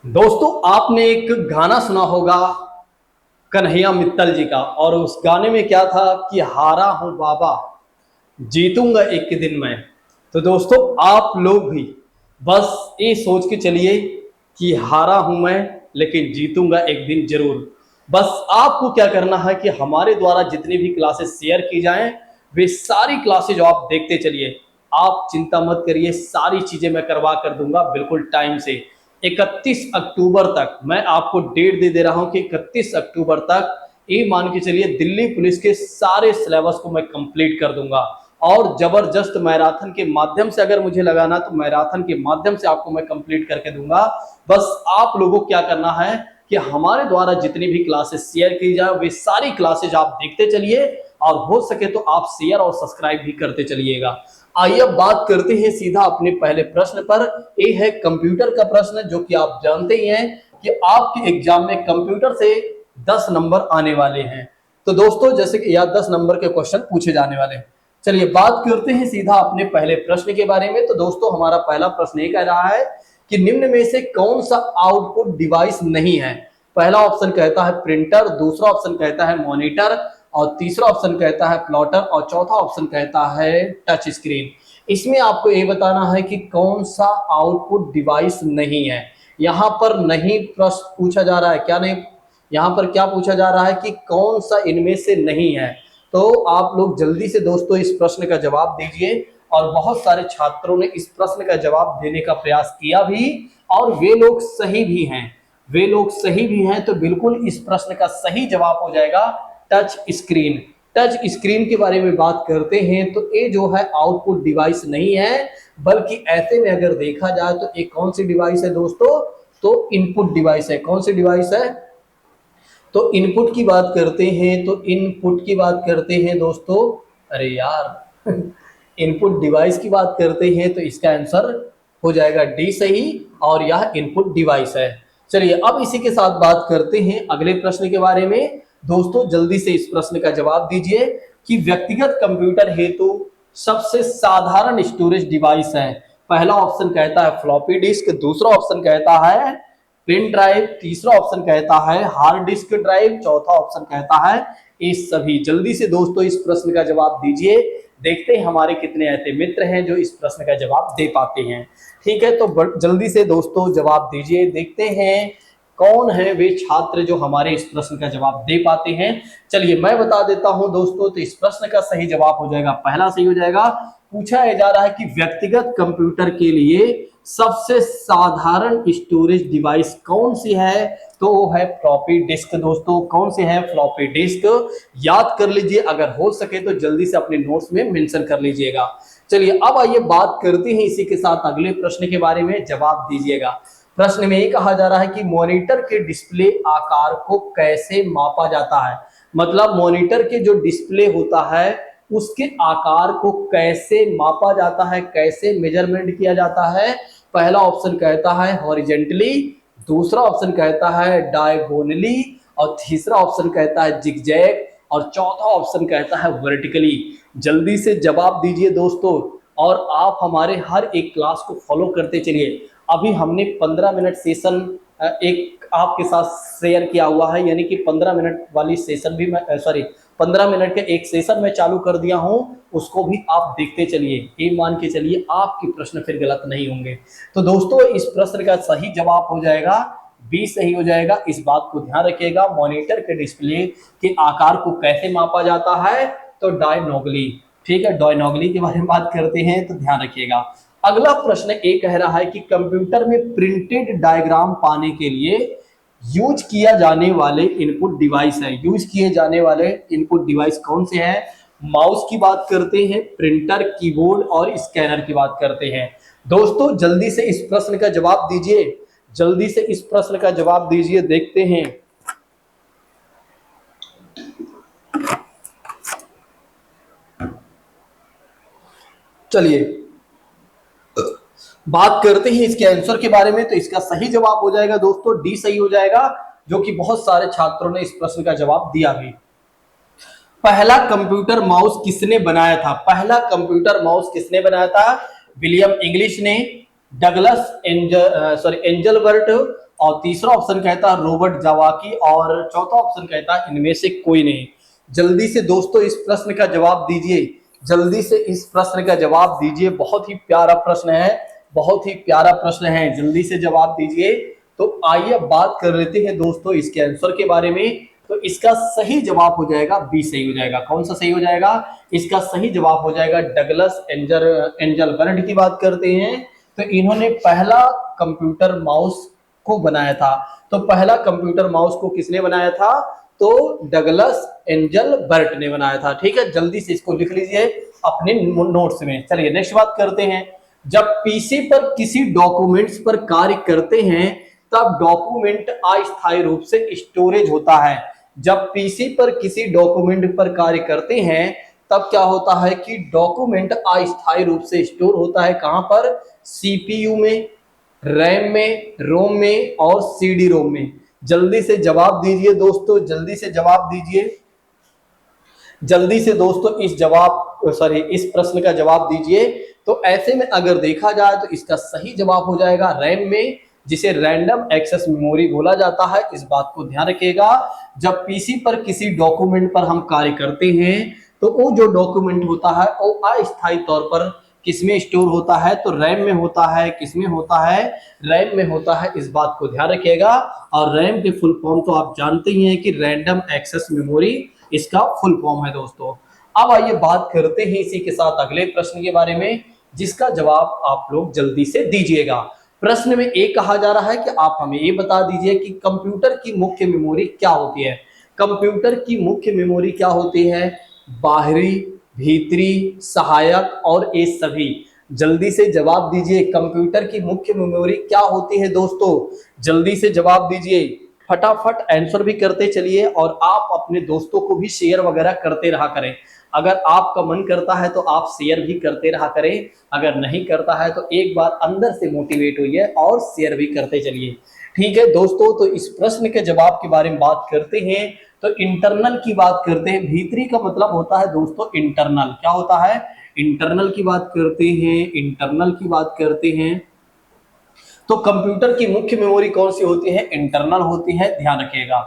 दोस्तों, आपने एक गाना सुना होगा कन्हैया मित्तल जी का। और उस गाने में क्या था कि हारा हूं बाबा, जीतूंगा एक दिन मैं। तो दोस्तों, आप लोग भी बस ये सोच के चलिए कि हारा हूं मैं, लेकिन जीतूंगा एक दिन जरूर। बस आपको क्या करना है कि हमारे द्वारा जितनी भी क्लासेस शेयर की जाएं, वे सारी क्लासेज आप देखते चलिए। आप चिंता मत करिए, सारी चीजें मैं करवा कर दूंगा बिल्कुल टाइम से। 31 अक्टूबर तक मैं आपको डेट दे रहा हूं कि 31 अक्टूबर तक ये मान के चलिए दिल्ली पुलिस के सारे सिलेबस को मैं कंप्लीट कर दूंगा। और जबरदस्त मैराथन के माध्यम से अगर मुझे लगाना तो मैराथन के माध्यम से आपको मैं कंप्लीट करके दूंगा। बस आप लोगों को क्या करना है कि हमारे द्वारा जितनी भी क्लासेस शेयर की जाए वे सारी क्लासेज आप देखते चलिए, और हो सके तो आप शेयर और सब्सक्राइब भी करते चलिएगा। आइए अब बात करते हैं सीधा अपने पहले प्रश्न पर। ये है कंप्यूटर का प्रश्न, जो कि आप जानते ही हैं कि आपके एग्जाम में कंप्यूटर से 10 नंबर आने वाले हैं। तो दोस्तों, जैसे कि या 10 नंबर के क्वेश्चन पूछे जाने वाले हैं। चलिए बात करते हैं सीधा अपने पहले प्रश्न के बारे में। तो दोस्तों, हमारा पहला प्रश्न ये कह रहा है कि निम्न में से कौन सा आउटपुट डिवाइस नहीं है। पहला ऑप्शन कहता है प्रिंटर, दूसरा ऑप्शन कहता है मॉनिटर, और तीसरा ऑप्शन कहता है प्लॉटर, और चौथा ऑप्शन कहता है टच स्क्रीन। इसमें आपको ये बताना है कि कौन सा आउटपुट डिवाइस नहीं है। यहाँ पर नहीं प्रश्न पूछा जा रहा है, क्या नहीं, यहाँ पर क्या पूछा जा रहा है कि कौन सा इनमें से नहीं है। तो आप लोग जल्दी से दोस्तों इस प्रश्न का जवाब दीजिए। और बहुत सारे छात्रों ने इस प्रश्न का जवाब देने का प्रयास किया भी, और वे लोग सही भी हैं। वे लोग सही भी हैं। तो बिल्कुल इस प्रश्न का सही जवाब हो जाएगा टच स्क्रीन। टच स्क्रीन के बारे में बात करते हैं तो ये जो है आउटपुट डिवाइस नहीं है, बल्कि ऐसे में अगर देखा जाए तो एक कौन सी डिवाइस है दोस्तों, तो इनपुट डिवाइस है। कौन सी डिवाइस है? तो इनपुट की बात करते हैं, तो इनपुट की बात करते हैं दोस्तों, अरे यार इनपुट डिवाइस की बात करते हैं तो इसका आंसर हो जाएगा डी सही, और यह इनपुट डिवाइस है। चलिए अब इसी के साथ बात करते हैं अगले प्रश्न के बारे में। दोस्तों जल्दी से इस प्रश्न का जवाब दीजिए कि व्यक्तिगत कंप्यूटर हेतु सबसे साधारण स्टोरेज डिवाइस है। पहला ऑप्शन कहता है फ्लॉपी डिस्क, दूसरा ऑप्शन कहता है पेन ड्राइव, तीसरा ऑप्शन कहता है हार्ड डिस्क ड्राइव, चौथा ऑप्शन कहता है ये सभी। जल्दी से दोस्तों इस प्रश्न का जवाब दीजिए। देखते हैं हमारे कितने ऐसे मित्र हैं जो इस प्रश्न का जवाब दे पाते हैं। ठीक है, तो जल्दी से दोस्तों जवाब दीजिए। देखते हैं कौन है वे छात्र जो हमारे इस प्रश्न का जवाब दे पाते हैं। चलिए मैं बता देता हूं दोस्तों, तो इस प्रश्न का सही जवाब हो जाएगा, पहला सही हो जाएगा। पूछा जा रहा है कि व्यक्तिगत कंप्यूटर के लिए सबसे साधारण स्टोरेज डिवाइस कौन सी है, तो वो है फ्लॉपी डिस्क। दोस्तों कौन सी है? Floppy disk. याद कर लीजिए, अगर हो सके तो जल्दी से अपने नोट्स में मेंशन कर लीजिएगा। चलिए अब आइए बात करते हैं इसी के साथ अगले प्रश्न के बारे में, जवाब दीजिएगा। प्रश्न में ये कहा जा रहा है कि मॉनिटर के डिस्प्ले आकार को कैसे मापा जाता है। मतलब मॉनिटर के जो डिस्प्ले होता है उसके आकार को कैसे मापा जाता है, कैसे मेजरमेंट किया जाता है। पहला ऑप्शन कहता है हॉरिजेंटली, दूसरा ऑप्शन कहता है डायगोनली, और तीसरा ऑप्शन कहता है जिगजैग, और चौथा ऑप्शन कहता है वर्टिकली। जल्दी से जवाब दीजिए दोस्तों, और आप हमारे हर एक क्लास को फॉलो करते चलिए। अभी हमने 15 मिनट सेशन एक आपके साथ शेयर किया हुआ है, यानी कि 15 मिनट वाली सेशन भी मैं 15 मिनट का एक सेशन मैं चालू कर दिया हूं, उसको भी आप देखते चलिए। ये मान के चलिए आपके प्रश्न फिर गलत नहीं होंगे। तो दोस्तों इस प्रश्न का सही जवाब हो जाएगा बी सही हो जाएगा। इस बात को ध्यान रखिएगा, मॉनिटर के डिस्प्ले के आकार को कैसे मापा जाता है, तो डायनोगली। ठीक है, डायनोगली के बारे में बात करते हैं तो ध्यान रखिएगा। अगला प्रश्न ये कह रहा है कि कंप्यूटर में प्रिंटेड डायग्राम पाने के लिए यूज किया जाने वाले इनपुट डिवाइस है। यूज किए जाने वाले इनपुट डिवाइस कौन से हैं? माउस की बात करते हैं, प्रिंटर, कीबोर्ड और स्कैनर की बात करते हैं। दोस्तों जल्दी से इस प्रश्न का जवाब दीजिए, जल्दी से इस प्रश्न का जवाब दीजिए। देखते हैं, चलिए बात करते हैं इसके आंसर के बारे में। तो इसका सही जवाब हो जाएगा दोस्तों डी सही हो जाएगा, जो कि बहुत सारे छात्रों ने इस प्रश्न का जवाब दिया भी। पहला कंप्यूटर माउस किसने बनाया था? पहला कंप्यूटर माउस किसने बनाया था? विलियम इंग्लिश ने, डगलस एंजलबर्ट और तीसरा ऑप्शन कहता है रॉबर्ट जावाकी और चौथा ऑप्शन कहता है इनमें से कोई नहीं। जल्दी से दोस्तों इस प्रश्न का जवाब दीजिए, जल्दी से इस प्रश्न का जवाब दीजिए। बहुत ही प्यारा प्रश्न है, बहुत ही प्यारा प्रश्न है, जल्दी से जवाब दीजिए। तो आइए बात कर लेते हैं दोस्तों इसके आंसर के बारे में। तो इसका सही जवाब हो जाएगा बी सही हो जाएगा। कौन सा सही हो जाएगा? इसका सही जवाब हो जाएगा डगलस एंजल बर्ड की बात करते हैं तो इन्होंने पहला कंप्यूटर माउस को बनाया था। तो पहला कंप्यूटर माउस को किसने बनाया था? तो डगलस एंजल बर्ट ने बनाया था। ठीक है, जल्दी से इसको लिख लीजिए अपने नोट्स में। चलिए नेक्स्ट बात करते हैं। जब पीसी पर किसी डॉक्यूमेंट्स पर कार्य करते हैं तब डॉक्यूमेंट अस्थायी रूप से स्टोरेज होता है। जब पीसी पर किसी डॉक्यूमेंट पर कार्य करते हैं तब क्या होता है कि डॉक्यूमेंट अस्थायी रूप से स्टोर होता है। कहां पर? सीपीयू में, रैम में, रोम में और सीडी रोम में। जल्दी से जवाब दीजिए दोस्तों, जल्दी से जवाब दीजिए, जल्दी से दोस्तों इस प्रश्न का जवाब दीजिए। तो ऐसे में अगर देखा जाए तो इसका सही जवाब हो जाएगा रैम में, जिसे रैंडम एक्सेस मेमोरी बोला जाता है। इस बात को ध्यान रखिएगा। जब पीसी पर किसी डॉक्यूमेंट पर हम कार्य करते हैं तो वो जो डॉक्यूमेंट होता है वो अस्थायी तौर पर किसमें स्टोर होता है? तो रैम में होता है। किसमें होता है? रैम में होता है। इस बात को ध्यान रखिएगा। और रैम के फुल फॉर्म तो आप जानते ही हैं कि रैंडम एक्सेस मेमोरी इसका फुल फॉर्म है दोस्तों। अब आइए बात करते हैं इसी के साथ अगले प्रश्न के बारे में, जिसका जवाब आप लोग जल्दी से दीजिएगा। प्रश्न में ये कहा जा रहा है कि आप हमें ये बता दीजिए कि कंप्यूटर की मुख्य मेमोरी क्या होती है। कंप्यूटर की मुख्य मेमोरी क्या होती है? बाहरी, भीतरी, सहायक और ये सभी। जल्दी से जवाब दीजिए, कंप्यूटर की मुख्य मेमोरी क्या होती है दोस्तों? जल्दी से जवाब दीजिए, फटाफट आंसर भी करते चलिए और आप अपने दोस्तों को भी शेयर वगैरह करते रहा करें। अगर आपका मन करता है तो आप शेयर भी करते रहा करें, अगर नहीं करता है तो एक बार अंदर से मोटिवेट होइए और शेयर भी करते चलिए। ठीक है दोस्तों, तो इस प्रश्न के जवाब के बारे में बात करते हैं। तो इंटरनल की बात करते हैं। भीतरी का मतलब होता है दोस्तों इंटरनल। क्या होता है? इंटरनल की बात करते हैं, इंटरनल की बात करते हैं। तो कंप्यूटर की मुख्य मेमोरी कौन सी होती है? इंटरनल होती है, ध्यान रखिएगा।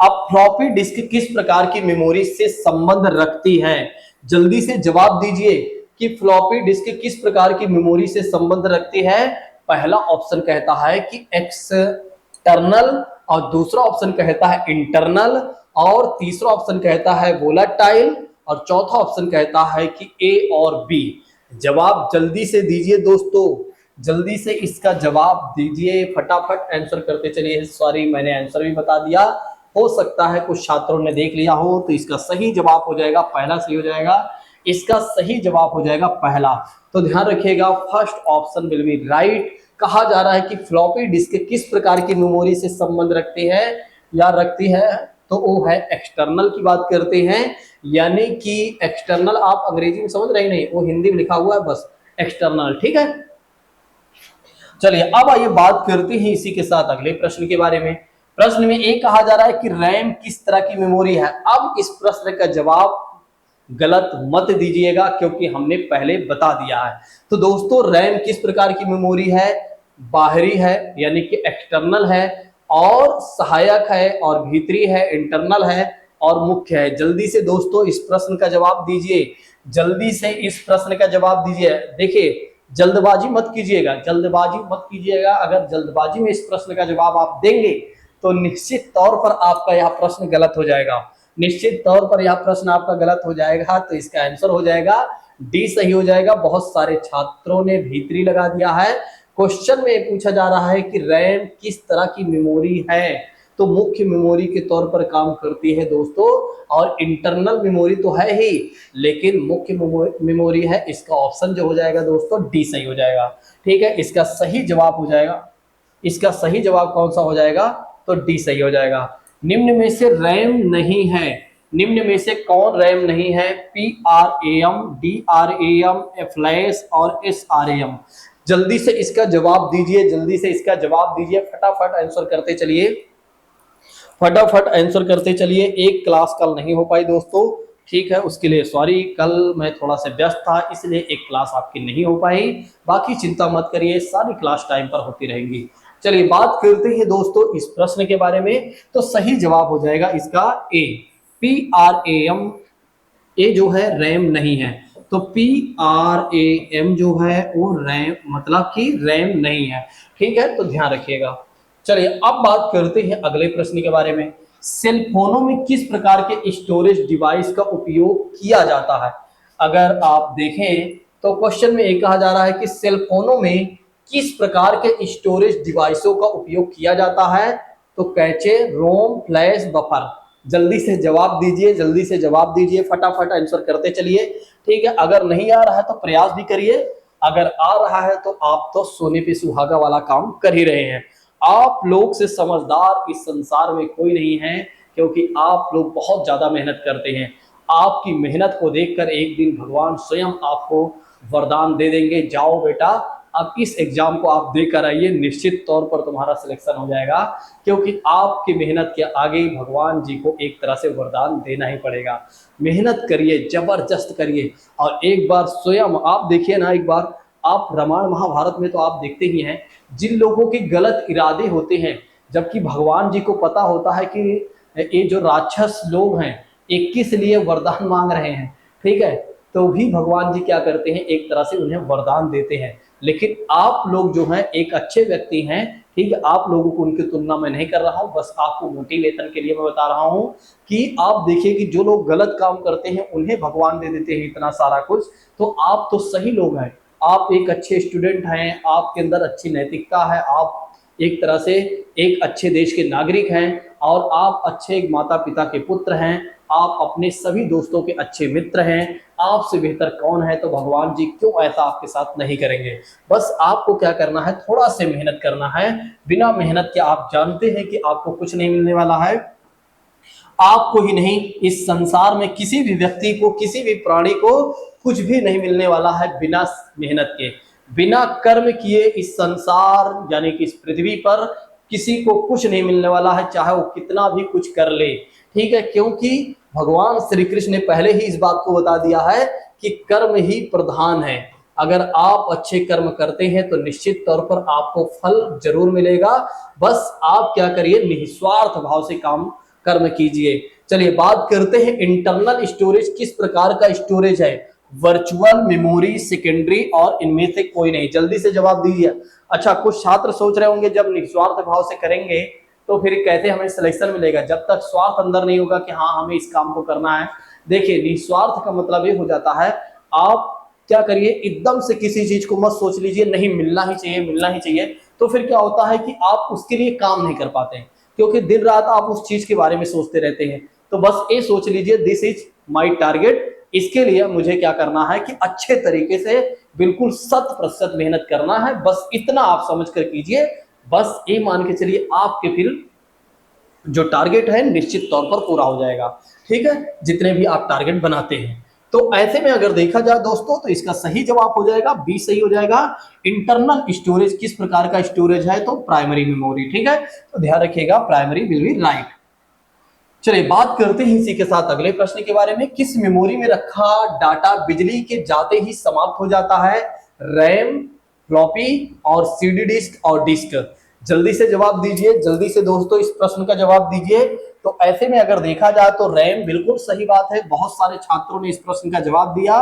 अब फ्लॉपी डिस्क किस प्रकार की मेमोरी से संबंध रखती है? जल्दी से जवाब दीजिए कि फ्लॉपी डिस्क किस प्रकार की मेमोरी से संबंध रखती है। पहला ऑप्शन कहता है कि एक्सटर्नल और दूसरा ऑप्शन कहता है इंटरनल और तीसरा ऑप्शन कहता है वोलाटाइल और चौथा ऑप्शन कहता है कि ए और बी। जवाब जल्दी से दीजिए दोस्तों, जल्दी से इसका जवाब दीजिए, फटाफट आंसर करते चलिए। सॉरी, मैंने आंसर भी बता दिया, हो सकता है कुछ छात्रों ने देख लिया हो। तो इसका सही जवाब हो जाएगा पहला सही हो जाएगा। इसका सही जवाब हो जाएगा पहला। तो ध्यान रखिएगा, first option will be right. कहा जा रहा है कि फ्लॉपी डिस्क किस प्रकार की मेमोरी से संबंध रखती है या रखती है, तो वो है एक्सटर्नल की बात करते हैं। यानी कि एक्सटर्नल आप अंग्रेजी में समझ रहे नहीं, वो हिंदी में लिखा हुआ है बस एक्सटर्नल। ठीक है, चलिए अब आइए बात करते हैं इसी के साथ अगले प्रश्न के बारे में। प्रश्न में एक कहा जा रहा है कि रैम किस तरह की मेमोरी है। अब इस प्रश्न का जवाब गलत मत दीजिएगा क्योंकि हमने पहले बता दिया है। तो दोस्तों रैम किस प्रकार की मेमोरी है? बाहरी है यानी कि एक्सटर्नल है, और सहायक है और भीतरी है, इंटरनल है और मुख्य है। जल्दी से दोस्तों इस प्रश्न का जवाब दीजिए, जल्दी से इस प्रश्न का जवाब दीजिए। देखिए जल्दबाजी मत कीजिएगा, जल्दबाजी मत कीजिएगा। अगर जल्दबाजी में इस प्रश्न का जवाब आप देंगे तो निश्चित तौर पर आपका यह प्रश्न गलत हो जाएगा, निश्चित तौर पर यह प्रश्न आपका गलत हो जाएगा। तो इसका आंसर हो जाएगा डी सही हो जाएगा। बहुत सारे छात्रों ने भीतरी लगा दिया है। क्वेश्चन में पूछा जा रहा है कि रैम किस तरह की मेमोरी है, तो मुख्य मेमोरी के तौर पर काम करती है दोस्तों, और इंटरनल मेमोरी तो है ही लेकिन मुख्य मेमोरी है। इसका ऑप्शन जो हो जाएगा दोस्तों डी सही हो जाएगा। ठीक है, इसका सही जवाब हो जाएगा, इसका सही जवाब कौन सा हो जाएगा? तो डी सही हो जाएगा। निम्न में से रैम नहीं है, निम्न में से कौन रैम नहीं है? PRAM, DRAM, फ्लैश और SRAM। जल्दी से इसका जवाब दीजिए, जल्दी से इसका जवाब दीजिए, फटाफट आंसर करते चलिए, फटाफट आंसर करते चलिए। एक क्लास कल नहीं हो पाई दोस्तों, ठीक है, उसके लिए सॉरी। कल मैं थोड़ा सा व्यस्त था इसलिए एक क्लास आपकी नहीं हो पाई। बाकी चिंता मत करिए, सारी क्लास टाइम पर होती रहेंगी। चलिए बात करते हैं दोस्तों इस प्रश्न के बारे में। तो सही जवाब हो जाएगा इसका ए, PRAM। ए जो है रैम नहीं है, तो PRAM जो है वो रैम मतलब कि रैम नहीं है। ठीक है, तो ध्यान रखिएगा। चलिए अब बात करते हैं अगले प्रश्न के बारे में। सेल फोनों में किस प्रकार के स्टोरेज डिवाइस का उपयोग किया जाता है? अगर आप देखें तो क्वेश्चन में ये कहा जा रहा है कि सेल फोनों में किस प्रकार के स्टोरेज डिवाइसों का उपयोग किया जाता है? तो कैचे, रोम, फ्लैश, बफर। जल्दी से जवाब दीजिए, जल्दी से जवाब दीजिए, फटाफट आंसर करते चलिए। ठीक है, अगर नहीं आ रहा है तो प्रयास भी करिए, अगर आ रहा है तो आप तो सोने पे सुहागा वाला काम कर ही रहे हैं। आप लोग से समझदार इस संसार में कोई नहीं है, क्योंकि आप लोग बहुत ज्यादा मेहनत करते हैं। आपकी मेहनत को देखकर एक दिन भगवान स्वयं आपको वरदान दे देंगे, जाओ बेटा अब इस एग्जाम को आप देकर आइए, निश्चित तौर पर तुम्हारा सिलेक्शन हो जाएगा, क्योंकि आपकी मेहनत के आगे भगवान जी को एक तरह से वरदान देना ही पड़ेगा। मेहनत करिए, जबरदस्त करिए, और एक बार स्वयं आप देखिए ना, एक बार आप रामायण महाभारत में तो आप देखते ही हैं जिन लोगों के गलत इरादे होते हैं, जबकि भगवान जी को पता होता है कि ये जो राक्षस लोग हैं ये किस लिए वरदान मांग रहे हैं, ठीक है, तो भी भगवान जी क्या करते हैं, एक तरह से उन्हें वरदान देते हैं। लेकिन आप लोग जो हैं एक अच्छे व्यक्ति हैं, ठीक है, आप लोगों को उनकी तुलना में नहीं कर रहा हूं, बस आपको मोटिवेशन के लिए मैं बता रहा हूं कि आप देखिए कि जो लोग गलत काम करते हैं उन्हें भगवान दे देते हैं इतना सारा कुछ, तो आप तो सही लोग हैं, आप एक अच्छे स्टूडेंट हैं, आपके अंदर अच्छी नैतिकता है, आप एक तरह से एक अच्छे देश के नागरिक हैं, और आप अच्छे माता पिता के पुत्र हैं, आप अपने सभी दोस्तों के अच्छे मित्र हैं, आपसे बेहतर कौन है, तो भगवान जी क्यों ऐसा आपके साथ नहीं करेंगे। बस आपको क्या करना है, थोड़ा से मेहनत करना है, बिना मेहनत के आप जानते हैं कि आपको कुछ नहीं मिलने वाला है। आपको ही नहीं, इस संसार में किसी भी व्यक्ति को, किसी भी प्राणी को कुछ भी नहीं मिलने वाला है बिना मेहनत के, बिना कर्म किए इस संसार यानी कि इस पृथ्वी पर किसी को कुछ नहीं मिलने वाला है, चाहे वो कितना भी कुछ कर ले। ठीक है, क्योंकि भगवान श्री कृष्ण ने पहले ही इस बात को बता दिया है कि कर्म ही प्रधान है। अगर आप अच्छे कर्म करते हैं तो निश्चित तौर पर आपको फल जरूर मिलेगा। बस आप क्या करिए, निस्वार्थ भाव से काम कर्म कीजिए। चलिए बात करते हैं इंटरनल स्टोरेज किस प्रकार का स्टोरेज है? वर्चुअल मेमोरी, सेकेंडरी, और इनमें से कोई नहीं। जल्दी से जवाब दीजिए। अच्छा, कुछ छात्र सोच रहे होंगे जब निस्वार्थ भाव से करेंगे तो फिर कहते हमें सिलेक्शन मिलेगा, जब तक स्वार्थ अंदर नहीं होगा कि हाँ हमें इस काम को करना है। देखिए, निस्वार्थ का मतलब ये हो जाता है, आप क्या करिए, एकदम से किसी चीज को मत सोच लीजिए नहीं मिलना ही चाहिए, मिलना ही चाहिए, तो फिर क्या होता है कि आप उसके लिए काम नहीं कर पाते हैं, क्योंकि दिन रात आप उस चीज के बारे में सोचते रहते हैं। तो बस ये सोच लीजिए, दिस इज माई टारगेट, इसके लिए मुझे क्या करना है कि अच्छे तरीके से बिल्कुल 100% मेहनत करना है, बस इतना आप समझ कर कीजिए। बस ये मान के चलिए आपके फिर जो टारगेट है निश्चित तौर पर पूरा हो जाएगा। ठीक है, जितने भी आप टारगेट बनाते हैं। तो ऐसे में अगर देखा जाए दोस्तों तो इसका सही जवाब हो जाएगा बी, सही हो जाएगा। इंटरनल स्टोरेज किस प्रकार का स्टोरेज है? तो प्राइमरी मेमोरी। ठीक है, तो ध्यान रखिएगा, प्राइमरी विल बी राइट। चलिए बात करते हैं इसी के साथ अगले प्रश्न के बारे में। किस मेमोरी में रखा डाटा बिजली के जाते ही समाप्त हो जाता है? रैम, फ्लॉपी, और सीडी डिस्क और डिस्क। जल्दी से जवाब दीजिए, जल्दी से दोस्तों इस प्रश्न का जवाब दीजिए। तो ऐसे में अगर देखा जाए तो रैम बिल्कुल सही बात है, बहुत सारे छात्रों ने इस प्रश्न का जवाब दिया।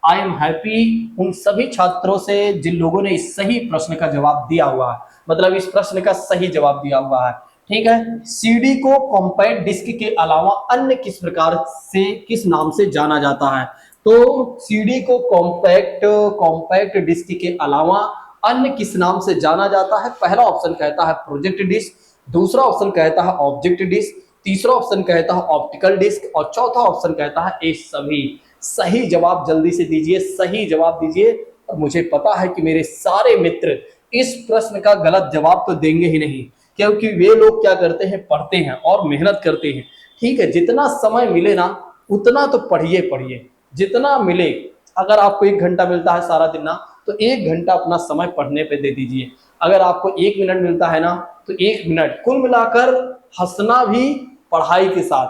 आई एम हैप्पी उन सभी छात्रों से जिन लोगों ने इस सही प्रश्न का जवाब दिया हुआ है, मतलब इस प्रश्न का सही जवाब दिया हुआ है। ठीक है, सीडी को कॉम्पैक्ट डिस्क के अलावा अन्य किस प्रकार से, किस नाम से जाना जाता है? तो सीडी को कॉम्पैक्ट डिस्क के अलावा अन्य किस नाम से जाना जाता है? पहला ऑप्शन कहता है प्रोजेक्ट डिस्क, दूसरा ऑप्शन कहता है ऑब्जेक्ट डिस्क, तीसरा ऑप्शन कहता है ऑप्टिकल डिस्क, और चौथा ऑप्शन कहता है ये सभी। सही जवाब जल्दी से दीजिए, सही जवाब दीजिए। और मुझे पता है कि मेरे सारे मित्र इस प्रश्न का गलत जवाब तो देंगे ही नहीं, क्योंकि वे लोग क्या करते हैं, पढ़ते हैं और मेहनत करते हैं। ठीक है, जितना समय मिले ना उतना तो पढ़िए पढ़िए, जितना मिले। अगर आपको 1 घंटा मिलता है सारा दिन ना, तो 1 घंटा अपना समय पढ़ने पे दे दीजिए। अगर आपको 1 मिनट मिलता है ना, तो 1 मिनट, कुल मिलाकर हंसना भी पढ़ाई के साथ,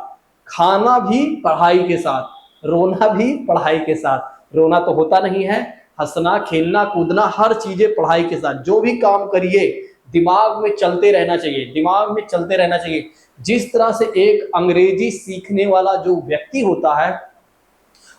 खाना भी पढ़ाई के साथ, रोना भी पढ़ाई के साथ। रोना तो होता नहीं है, हंसना, खेलना, कूदना, हर चीजें पढ़ाई के साथ। जो भी काम करिए, दिमाग में चलते रहना चाहिए, दिमाग में चलते रहना चाहिए। जिस तरह से एक अंग्रेजी सीखने वाला जो व्यक्ति होता है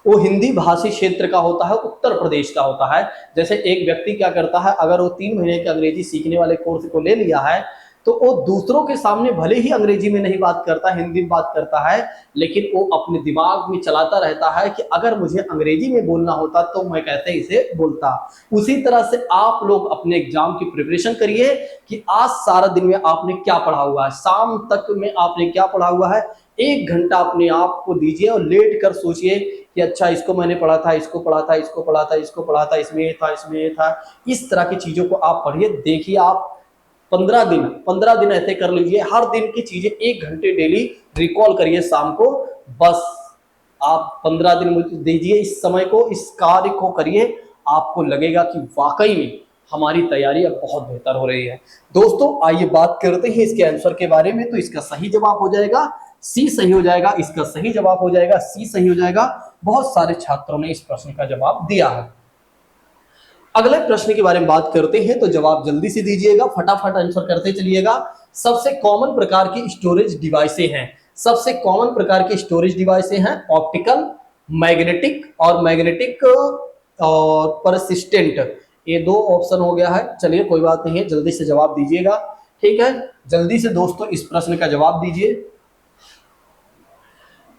वो हिंदी भाषी क्षेत्र का होता है, उत्तर प्रदेश का होता है। जैसे एक व्यक्ति क्या करता है, अगर वो 3 महीने के अंग्रेजी सीखने वाले कोर्स को ले लिया है तो वो दूसरों के सामने भले ही अंग्रेजी में नहीं बात करता, हिंदी में बात करता है, लेकिन वो अपने दिमाग में चलाता रहता है कि अगर मुझे अंग्रेजी में बोलना होता तो मैं कैसे इसे बोलता। उसी तरह से आप लोग अपने एग्जाम की प्रिपरेशन करिए कि आज सारा दिन में आपने क्या पढ़ा हुआ है, शाम तक में आपने क्या पढ़ा हुआ है। 1 घंटा अपने आप को दीजिए और लेट कर सोचिए कि अच्छा इसको मैंने पढ़ा था, इसको पढ़ा था, इसको पढ़ा था, इसको पढ़ा था, इसमें ये था, इसमें ये था। इस तरह की चीजों को आप पढ़िए। देखिए आप 15 दिन ऐसे कर लीजिए, हर दिन की चीजें 1 घंटे डेली रिकॉल करिए शाम को। बस आप 15 दिन मुझे दीजिए, इस समय को, इस कार्य को करिए, आपको लगेगा कि वाकई में हमारी तैयारी अब बहुत बेहतर हो रही है। दोस्तों आइए बात करते हैं इसके आंसर के बारे में। तो इसका सही जवाब हो जाएगा सी, सही हो जाएगा। इसका सही जवाब हो जाएगा सी, सही हो जाएगा। बहुत सारे छात्रों ने इस प्रश्न का जवाब दिया है। अगले प्रश्न के बारे में बात करते हैं, तो जवाब जल्दी से दीजिएगा, फटाफट आंसर करते चलिएगा। सबसे कॉमन प्रकार की स्टोरेज डिवाइसें हैं, सबसे कॉमन प्रकार की स्टोरेज डिवाइसें हैं ऑप्टिकल, मैग्नेटिक और परसिस्टेंट। ये 2 ऑप्शन हो गया है। चलिए कोई बात नहीं है, जल्दी से जवाब दीजिएगा। ठीक है, जल्दी से दोस्तों इस प्रश्न का जवाब दीजिए।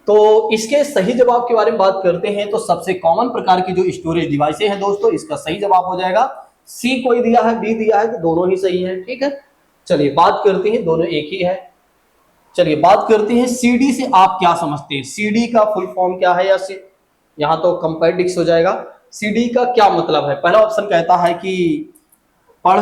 तो इसके सही जवाब के बारे में बात करते हैं, तो सबसे कॉमन प्रकार की जो स्टोरेज डिवाइसें हैं दोस्तों, इसका सही जवाब हो जाएगा सी। कोई दिया है, बी दिया है, तो दोनों ही सही है। ठीक है, चलिए बात करते हैं, दोनों एक ही है। चलिए बात करते हैं सीडी से आप क्या समझते हैं। सीडी का फुल फॉर्म क्या है, या यहाँ तो कंपेयर्ड डिस्क हो जाएगा। सीडी का क्या मतलब है? पहला ऑप्शन कहता है कि पढ़,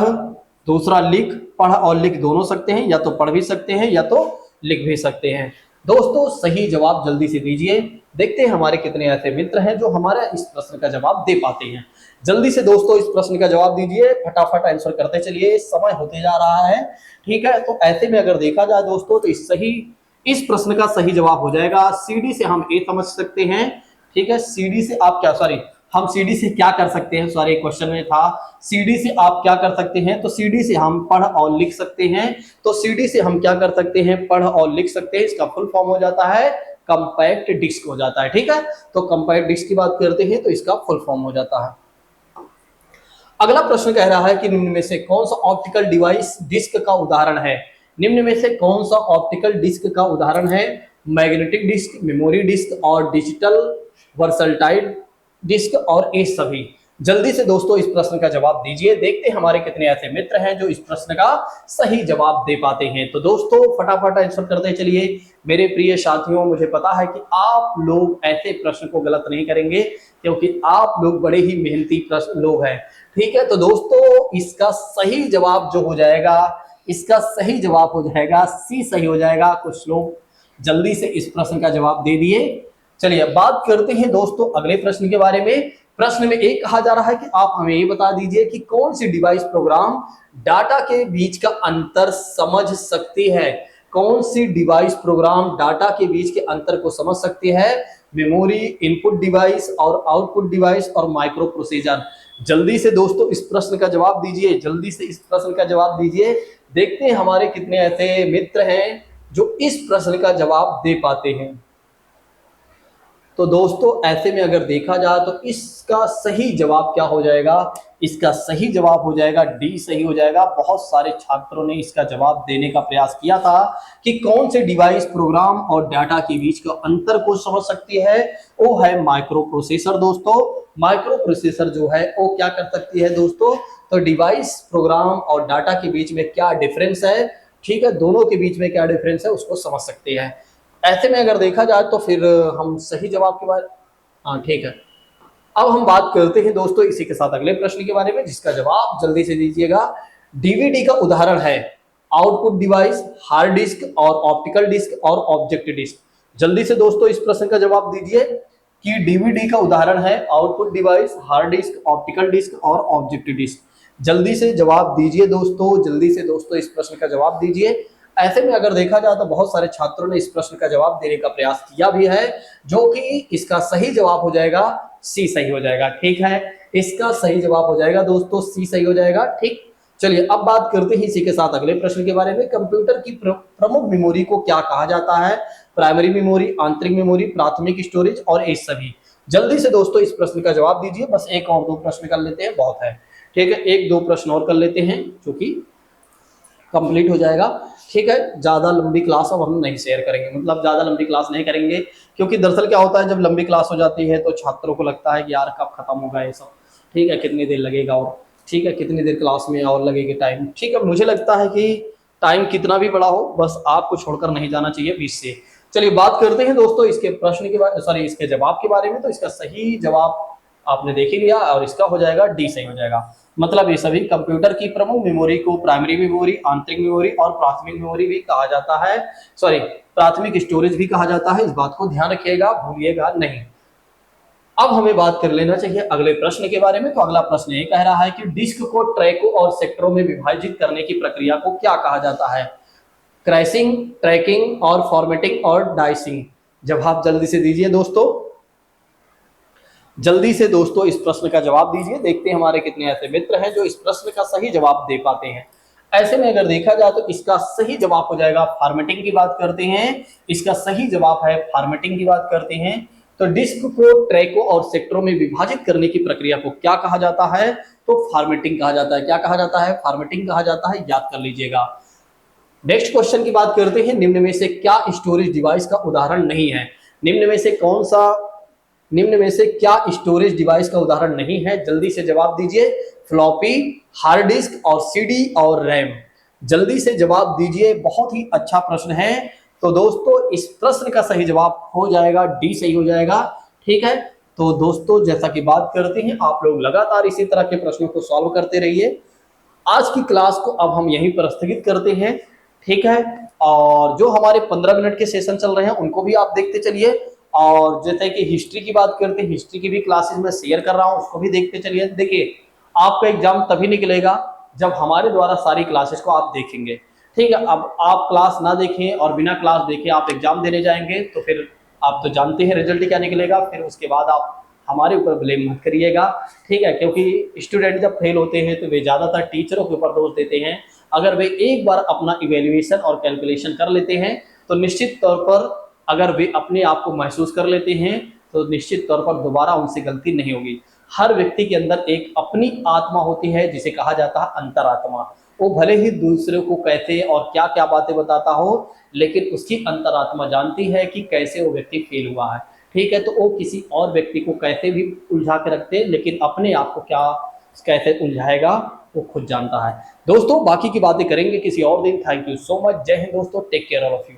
दूसरा लिख। पढ़ और लिख दोनों सकते हैं, या तो पढ़ भी सकते हैं या तो लिख भी सकते हैं। दोस्तों सही जवाब जल्दी से दीजिए। देखते हैं हमारे कितने ऐसे मित्र हैं जो हमारा इस प्रश्न का जवाब दे पाते हैं। जल्दी से दोस्तों इस प्रश्न का जवाब दीजिए, फटाफट आंसर करते चलिए, समय होते जा रहा है। ठीक है, तो ऐसे में अगर देखा जाए दोस्तों, तो इस प्रश्न का सही जवाब हो जाएगा सीडी से हम ए समझ सकते हैं। ठीक है, सीडी से आप क्या, सॉरी, हम सीडी से क्या कर सकते हैं, सॉरी क्वेश्चन में था सीडी से आप क्या कर सकते हैं। तो सीडी से हम पढ़ और लिख सकते हैं। तो सीडी से हम क्या कर सकते हैं, पढ़ और लिख सकते हैं। इसका फुल फॉर्म हो जाता है कंपैक्ट डिस्क हो जाता है। ठीक है, तो कंपैक्ट डिस्क की बात करते हैं तो इसका फुल फॉर्म हो जाता है। अगला प्रश्न कह रहा है कि निम्न में से कौन सा ऑप्टिकल डिवाइस डिस्क का उदाहरण है। निम्न में से कौन सा ऑप्टिकल डिस्क का उदाहरण है? मैग्नेटिक डिस्क, मेमोरी डिस्क और डिजिटल वर्सटाइल डिस्क और ये सभी। जल्दी से दोस्तों इस प्रश्न का जवाब दीजिए। देखते हैं हमारे कितने ऐसे मित्र हैं जो इस प्रश्न का सही जवाब दे पाते हैं। तो दोस्तों फटाफट आंसर करते चलिए मेरे प्रिय साथियों। मुझे पता है कि आप लोग ऐसे प्रश्न को गलत नहीं करेंगे, क्योंकि आप लोग बड़े ही मेहनती प्रश्न लोग हैं। ठीक है, तो दोस्तों इसका सही जवाब जो हो जाएगा, इसका सही जवाब हो जाएगा सी, सही हो जाएगा। कुछ लोग जल्दी से इस प्रश्न का जवाब दे दिए। चलिए बात करते हैं दोस्तों अगले प्रश्न के बारे में। प्रश्न में एक कहा जा रहा है कि आप हमें ये बता दीजिए कि कौन सी डिवाइस प्रोग्राम डाटा के बीच का अंतर समझ सकती है। कौन सी डिवाइस प्रोग्राम डाटा के बीच के अंतर को समझ सकती है? मेमोरी, इनपुट डिवाइस और आउटपुट डिवाइस और माइक्रो प्रोसेसर। जल्दी से दोस्तों इस प्रश्न का जवाब दीजिए, जल्दी से इस प्रश्न का जवाब दीजिए। देखते हैं हमारे कितने ऐसे मित्र हैं जो इस प्रश्न का जवाब दे पाते हैं। तो दोस्तों ऐसे में अगर देखा जाए तो इसका सही जवाब क्या हो जाएगा? इसका सही जवाब हो जाएगा डी, सही हो जाएगा। बहुत सारे छात्रों ने इसका जवाब देने का प्रयास किया था कि कौन से डिवाइस प्रोग्राम और डाटा के बीच का अंतर को समझ सकती है। वो है माइक्रो प्रोसेसर। दोस्तों माइक्रो प्रोसेसर जो है वो क्या कर सकती है दोस्तों? तो डिवाइस प्रोग्राम और डाटा के बीच में क्या डिफरेंस है, ठीक है, दोनों के बीच में क्या डिफरेंस है उसको समझ सकती है। ऐसे में अगर देखा जाए तो फिर हम सही जवाब के बारे, हाँ ठीक है। अब हम बात करते हैं दोस्तों इसी के साथ अगले प्रश्न के बारे में, जिसका जवाब जल्दी से दीजिएगा। डीवीडी का उदाहरण है आउटपुट डिवाइस, हार्ड डिस्क और ऑप्टिकल डिस्क और ऑब्जेक्ट डिस्क। जल्दी से दोस्तों इस प्रश्न का जवाब दीजिए कि डीवीडी का उदाहरण है output device, hard disk, optical disk और ऑब्जेक्ट डिस्क। जल्दी से जवाब दीजिए दोस्तों, जल्दी से दोस्तों इस प्रश्न का जवाब दीजिए। ऐसे में अगर देखा जाए तो बहुत सारे छात्रों ने इस प्रश्न का जवाब देने का प्रयास किया भी है, जो कि इसका सही जवाब हो जाएगा सी, सही हो जाएगा। ठीक है, इसका सही जवाब हो जाएगा दोस्तों सी, सही हो जाएगा। ठीक, चलिए अब बात करते हैं इसी के साथ अगले प्रश्न के बारे में। कंप्यूटर की प्रमुख मेमोरी को क्या कहा जाता है? प्राइमरी मेमोरी, आंतरिक मेमोरी, प्राथमिक स्टोरेज और ये सभी। जल्दी से दोस्तों इस प्रश्न का जवाब दीजिए। बस एक और दो प्रश्न कर लेते हैं, बहुत है। ठीक है, एक दो प्रश्न और कर लेते हैं जो कि कंप्लीट हो जाएगा। ठीक है, ज़्यादा लंबी क्लास अब हम नहीं शेयर करेंगे, मतलब ज़्यादा लंबी क्लास नहीं करेंगे, क्योंकि दरअसल क्या होता है जब लंबी क्लास हो जाती है तो छात्रों को लगता है कि यार कब खत्म होगा ये सब। ठीक है, कितनी देर लगेगा और ठीक है कितनी देर क्लास में और लगेगी टाइम। ठीक है, मुझे लगता है कि टाइम कितना भी बड़ा हो बस आपको छोड़कर नहीं जाना चाहिए बीच से। चलिए बात करते हैं दोस्तों इसके प्रश्न के बारे, सॉरी इसके जवाब के बारे में। तो इसका सही जवाब आपने देख ही लिया और इसका हो जाएगा डी, सही हो जाएगा। मतलब ये सभी कंप्यूटर की प्रमुख मेमोरी को प्राइमरी मेमोरी, आंतरिक मेमोरी और प्राथमिक मेमोरी भी कहा जाता है, सॉरी प्राथमिक स्टोरेज भी कहा जाता है। इस बात को ध्यान रखिएगा, भूलिएगा नहीं। अब हमें बात कर लेना चाहिए अगले प्रश्न के बारे में। तो अगला प्रश्न ये कह रहा है कि डिस्क को ट्रैकों और सेक्टरों में विभाजित करने की प्रक्रिया को क्या कहा जाता है? क्रैशिंग, ट्रैकिंग और फॉर्मेटिंग और डाइसिंग। जवाब जल्दी से दीजिए दोस्तों, जल्दी से दोस्तों इस प्रश्न का जवाब दीजिए। देखते हैं हमारे कितने ऐसे मित्र हैं जो इस प्रश्न का सही जवाब दे पाते हैं। ऐसे में अगर देखा जाए तो इसका सही जवाब हो जाएगा फॉर्मेटिंग की बात करते हैं। इसका सही जवाब है फॉर्मेटिंग की बात करते हैं। तो डिस्क को ट्रैकों और सेक्टरों में विभाजित करने की प्रक्रिया को क्या कहा जाता है? तो फॉर्मेटिंग कहा जाता है। क्या कहा जाता है? फॉर्मेटिंग कहा जाता है, याद कर लीजिएगा। नेक्स्ट क्वेश्चन की बात करते हैं। निम्न में से क्या स्टोरेज डिवाइस का उदाहरण नहीं है? निम्न में से कौन सा, निम्न में से क्या स्टोरेज डिवाइस का उदाहरण नहीं है? जल्दी से जवाब दीजिए। फ्लॉपी, हार्ड डिस्क और सीडी और रैम। जल्दी से जवाब दीजिए, बहुत ही अच्छा प्रश्न है। तो दोस्तों इस प्रश्न का सही जवाब हो जाएगा डी, सही हो जाएगा। ठीक है, तो दोस्तों जैसा कि बात करते हैं आप लोग लगातार इसी तरह के प्रश्नों को सॉल्व करते रहिए। आज की क्लास को अब हम यहीं पर स्थगित करते हैं। ठीक है, और जो हमारे 15 मिनट के सेशन चल रहे हैं उनको भी आप देखते चलिए। और जैसे कि हिस्ट्री की बात करते हैं, हिस्ट्री की भी क्लासेस में शेयर कर रहा हूं, उसको भी देखते चलिए। देखिए आपका एग्जाम तभी निकलेगा जब हमारे द्वारा सारी क्लासेस को आप देखेंगे। ठीक है, अब आप क्लास ना देखें और बिना क्लास देखे आप एग्जाम देने जाएंगे तो फिर आप तो जानते हैं रिजल्ट क्या निकलेगा। फिर उसके बाद आप हमारे ऊपर ब्लेम मत करिएगा। ठीक है, क्योंकि स्टूडेंट जब फेल होते हैं तो वे ज़्यादातर टीचरों के ऊपर दोष देते हैं। अगर वे एक बार अपना इवेल्युएशन और कैलकुलेशन कर लेते हैं तो निश्चित तौर पर, अगर वे अपने आप को महसूस कर लेते हैं तो निश्चित तौर पर दोबारा उनसे गलती नहीं होगी। हर व्यक्ति के अंदर एक अपनी आत्मा होती है जिसे कहा जाता है अंतरात्मा। वो भले ही दूसरे को कैसे और क्या क्या बातें बताता हो, लेकिन उसकी अंतरात्मा जानती है कि कैसे वो व्यक्ति फेल हुआ है। ठीक है, तो वो किसी और व्यक्ति को कैसे भी उलझा के रखते, लेकिन अपने आप को क्या कैसे उलझाएगा वो खुद जानता है। दोस्तों बाकी की बातें करेंगे किसी और दिन। Thank you so much. जय हिंद दोस्तों, take care all of you.